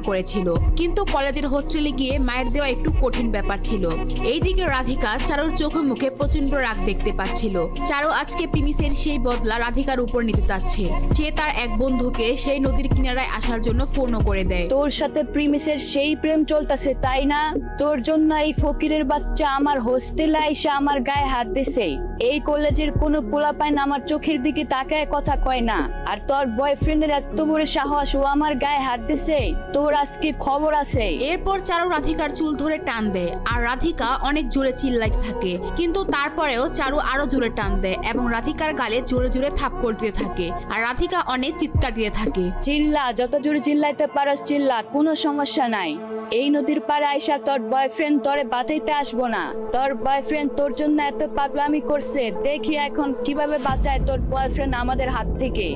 করেছিল, কিন্তু কলেজের হোস্টেলে গিয়ে মায়ের দেওয়া একটু কঠিন ব্যাপার ছিল। এইদিকে রাধিকা চারুর চোখে মুখে প্রচন্ড রাগ দেখতে পাচ্ছিল। চারু আজকে প্রিমিসের সেই বদলা রাধিকার উপর নিতে চাচ্ছে। সে তার এক বন্ধুকে সেই নদীর কিনারায় আসার জন্য ফোনও করে দেয়। তোর সাথে প্রিমিসের সেই প্রেম চলতেছে তাই না? তোর জন্য এই ফকিরের বাচ্চা আমার হোস্টেলে আইসা আমার গায়ে হাত দিছে। এই কলেজের কোনো পোলাপাইন আমার চোখের দিকে তাকায় কথা কয় না, আর তোর বয়ফ্রেন্ডের এত বড় সাহস, ও আমার গায়ে হাত দিছে। তোর আজকে খবর আছে। এরপর চারু রাধিকার চুল ধরে টান দেয়, আর রাধিকা অনেক জোরে চিল্লাইতে থাকে। কিন্তু তারপরেও চারু আরো জোরে টান দেয় এবং রাধিকার গালে জোরে জোরে থাপ্পড় দিতে থাকে, আর রাধিকা অনেক চিৎকার দিয়ে থাকে। চিল্লা, যত জোরে চিল্লাইতে পারস চিল্লা, কোনো সমস্যা নাই। এই নদীর পাড়ে আইসা তোর বয়ফ্রেন্ড তোরে বাঁচাইতে আসবো না। তোর বয়ফ্রেন্ড তোর জন্য এত পাগলামি করছে, দেখি এখন কিভাবে বাঁচায় তোর বয়ফ্রেন্ড আমাদের হাত থেকে।